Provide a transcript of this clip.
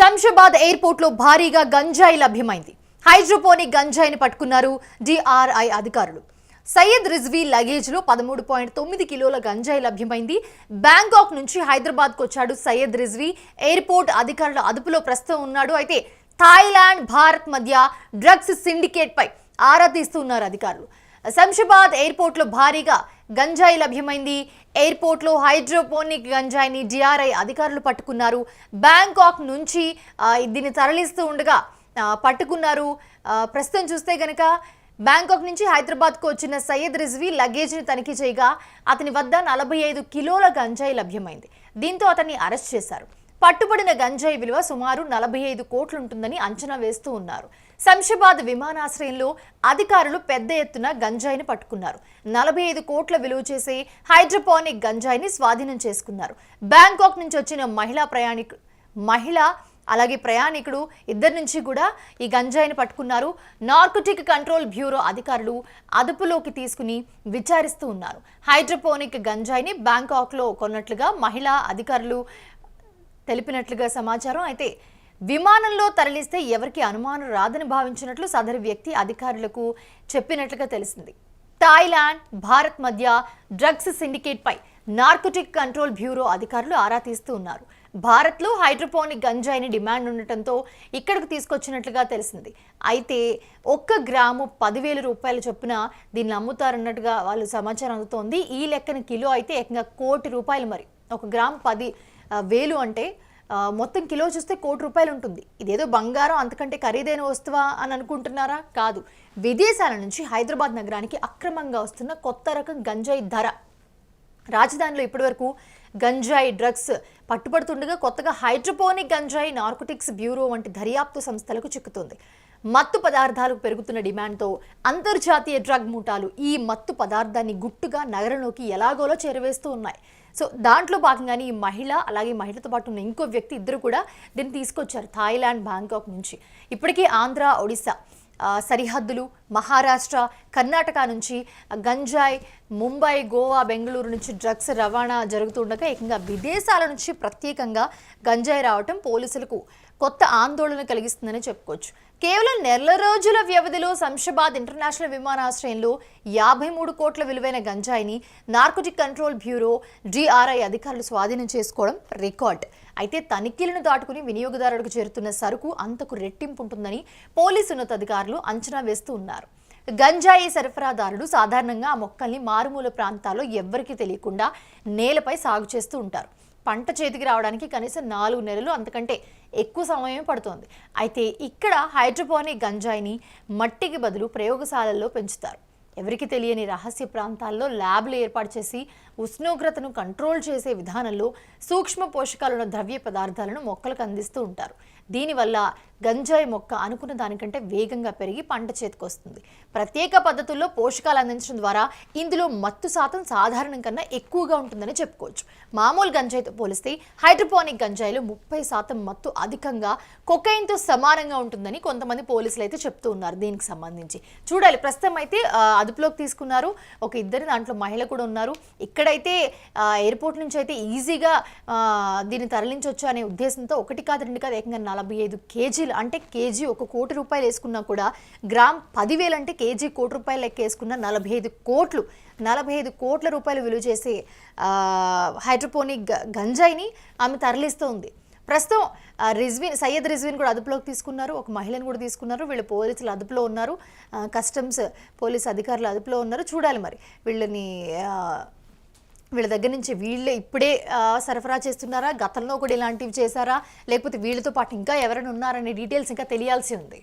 Shamshabad airport లో భారీగా గంజాయి లభ్యమైంది. హైడ్రోపోనిక్ గంజాయిని పట్టుకున్నారు డిఆర్ఐ అధికారులు. సయ్యద్ రిజ్వీ లగేజ్ లో 13.9 కిలోల గంజాయి లభ్యమైంది. బ్యాంకాక్ నుంచి హైదరాబాద్ కు వచ్చాడు సయ్యద్ రిజ్వీ. ఎయిర్పోర్ట్ అధికారుల అదుపులో ప్రస్తుతం ఉన్నాడు. అయితే థాయిలాండ్ భారత్ మధ్య డ్రగ్స్ సిండికేట్ పై ఆరా తీస్తున్నారు అధికారులు. శంషాబాద్ ఎయిర్పోర్ట్ లో భారీగా గంజాయి లభ్యమైంది. ఎయిర్పోర్ట్ లో హైడ్రోపోనిక్ గంజాయిని డిఆర్ఐ అధికారులు పట్టుకున్నారు. బ్యాంకాక్ నుంచి దీన్ని తరలిస్తూ ఉండగా పట్టుకున్నారు. ప్రస్తుతం చూస్తే గనక బ్యాంకాక్ నుంచి హైదరాబాద్కు వచ్చిన సయ్యద్ రిజ్వీ లగేజ్ని తనిఖీ చేయగా అతని వద్ద 45 కిలోల గంజాయి లభ్యమైంది. దీంతో అతన్ని అరెస్ట్ చేశారు. పట్టుబడిన గంజాయి విలువ సుమారు 45 కోట్లుంటుందని అంచనా వేస్తూ ఉన్నారు. శంషాబాద్ విమానాశ్రయంలో అధికారులు పెద్ద ఎత్తున గంజాయిని పట్టుకున్నారు. 45 కోట్ల విలువ చేసే హైడ్రోపోనిక్ గంజాయిని స్వాధీనం చేసుకున్నారు. బ్యాంకాక్ నుంచి వచ్చిన మహిళ అలాగే ప్రయాణికుడు ఇద్దరి నుంచి కూడా ఈ గంజాయిని పట్టుకున్నారు. నార్కోటిక్ కంట్రోల్ బ్యూరో అధికారులు అదుపులోకి తీసుకుని విచారిస్తూ ఉన్నారు. హైడ్రోపోనిక్ గంజాయిని బ్యాంకాక్లో కొన్నట్లుగా మహిళా అధికారులు తెలిపినట్లుగా సమాచారం. అయితే విమానంలో తరలిస్తే ఎవరికి అనుమానం రాదని భావించినట్లు సదరు వ్యక్తి అధికారులకు చెప్పినట్లుగా తెలిసింది. థాయిలాండ్ భారత్ మధ్య డ్రగ్స్ సిండికేట్ పై నార్కోటిక్ కంట్రోల్ బ్యూరో అధికారులు ఆరా తీస్తూ ఉన్నారు. భారత్లో హైడ్రోపోనిక్ గంజాయిని డిమాండ్ ఉండటంతో ఇక్కడికి తీసుకొచ్చినట్లుగా తెలిసింది. అయితే 1 గ్రాము 10,000 రూపాయల చొప్పున దీన్ని అమ్ముతారన్నట్టుగా వాళ్ళు సమాచారం అందుతోంది. ఈ లెక్కన కిలో అయితే ఏకంగా ₹1,00,00,000. మరి 1 గ్రాము 10,000 అంటే మొత్తం కిలో చూస్తే ₹1,00,00,000 ఉంటుంది. ఇదేదో బంగారం అంతకంటే ఖరీదైన వస్తువా అని అనుకుంటున్నారా? కాదు. విదేశాల నుంచి హైదరాబాద్ నగరానికి అక్రమంగా వస్తున్న కొత్త రకం గంజాయి ధర. రాజధానిలో ఇప్పటివరకు గంజాయి డ్రగ్స్ పట్టుబడుతుండగా కొత్తగా హైడ్రోపోనిక్ గంజాయి నార్కోటిక్స్ బ్యూరో వంటి దర్యాప్తు సంస్థలకు చిక్కుతుంది. మత్తు పదార్థాలకు పెరుగుతున్న డిమాండ్తో అంతర్జాతీయ డ్రగ్ ముఠాలు ఈ మత్తు పదార్థాన్ని గుట్టుగా నగరంలోకి ఎలాగోలో చేరవేస్తూ ఉన్నాయి. సో దాంట్లో భాగంగానే ఈ మహిళ అలాగే మహిళతో పాటు ఉన్న ఇంకో వ్యక్తి ఇద్దరు కూడా దీన్ని తీసుకొచ్చారు థాయిలాండ్ బ్యాంకాక్ నుంచి. ఇప్పటికీ ఆంధ్ర ఒడిశా సరిహద్దులు, మహారాష్ట్ర కర్ణాటక నుంచి గంజాయి, ముంబై గోవా బెంగళూరు నుంచి డ్రగ్స్ రవాణా జరుగుతుండగా ఏకంగా విదేశాల నుంచి ప్రత్యేకంగా గంజాయి రావటం పోలీసులకు కొత్త ఆందోళన కలిగిస్తుందని చెప్పుకోవచ్చు. కేవలం నెల రోజుల వ్యవధిలో శంషాబాద్ ఇంటర్నేషనల్ విమానాశ్రయంలో 53 కోట్ల విలువైన గంజాయిని నార్కోటిక్ కంట్రోల్ బ్యూరో డిఆర్ఐ అధికారులు స్వాధీనం చేసుకోవడం రికార్డ్. అయితే తనిఖీలను దాటుకుని వినియోగదారులకు చేరుతున్న సరుకు అంతకు రెట్టింపు ఉంటుందని పోలీసు ఉన్నతాధికారులు అంచనా వేస్తూ ఉన్నారు. గంజాయి సరఫరాదారులు సాధారణంగా ఆ మొక్కల్ని మారుమూల ప్రాంతాల్లో ఎవ్వరికీ తెలియకుండా నేలపై సాగు చేస్తూ ఉంటారు. పంట చేతికి రావడానికి కనీసం 4 నెలలు అంతకంటే ఎక్కువ సమయం పడుతోంది. అయితే ఇక్కడ హైడ్రోపోనిక్ గంజాయిని మట్టికి బదులు ప్రయోగశాలల్లో పెంచుతారు. ఎవరికి తెలియని రహస్య ప్రాంతాల్లో ల్యాబ్లు ఏర్పాటు చేసి ఉష్ణోగ్రతను కంట్రోల్ చేసే విధానంలో సూక్ష్మ పోషకాలున్న ద్రవ్య పదార్థాలను మొక్కలకు అందిస్తూ ఉంటారు. దీనివల్ల గంజాయి మొక్క అనుకున్న దానికంటే వేగంగా పెరిగి పంట చేతికొస్తుంది. ప్రత్యేక పద్ధతుల్లో పోషకాలు అందించడం ద్వారా ఇందులో మత్తు శాతం సాధారణం కన్నా ఎక్కువగా ఉంటుందని చెప్పుకోవచ్చు. మామూలు గంజాయితో పోలిస్తే హైడ్రోపోనిక్ గంజాయిలో 30% మత్తు అధికంగా కొకైన్తో సమానంగా ఉంటుందని కొంతమంది పోలీసులు అయితే చెప్తూ ఉన్నారు. దీనికి సంబంధించి చూడాలి. ప్రస్తుతం అయితే అదుపులోకి తీసుకున్నారు. ఒక ఇద్దరు దాంట్లో మహిళ కూడా ఉన్నారు. ఇక్కడైతే ఎయిర్పోర్ట్ నుంచి అయితే ఈజీగా దీన్ని తరలించవచ్చు అనే ఉద్దేశంతో 1 కాదు 2 కాదు ఏకంగా 45 కేజీలు అంటే కేజీ ₹1,00,00,000 వేసుకున్నా కూడా గ్రామ్ 10,000 అంటే కేజీ ₹1,00,00,000 లెక్క వేసుకున్న 45 కోట్ల రూపాయలు విలువ చేసే హైడ్రోపోనిక్ గంజాయిని ఆమె తరలిస్తూ ఉంది. ప్రస్తుతం సయ్యద్ రిజ్వీని కూడా అదుపులోకి తీసుకున్నారు. ఒక మహిళను కూడా తీసుకున్నారు. వీళ్ళు పోలీసులు అదుపులో ఉన్నారు. కస్టమ్స్ పోలీసు అధికారులు అదుపులో ఉన్నారు. చూడాలి మరి వీళ్ళ దగ్గర నుంచి వీళ్ళే ఇప్పుడే సరఫరా చేస్తున్నారా, గతంలో కూడా ఇలాంటివి చేశారా, లేకపోతే వీళ్ళతో పాటు ఇంకా ఎవరైనా ఉన్నారనే డీటెయిల్స్ ఇంకా తెలియాల్సి ఉంది.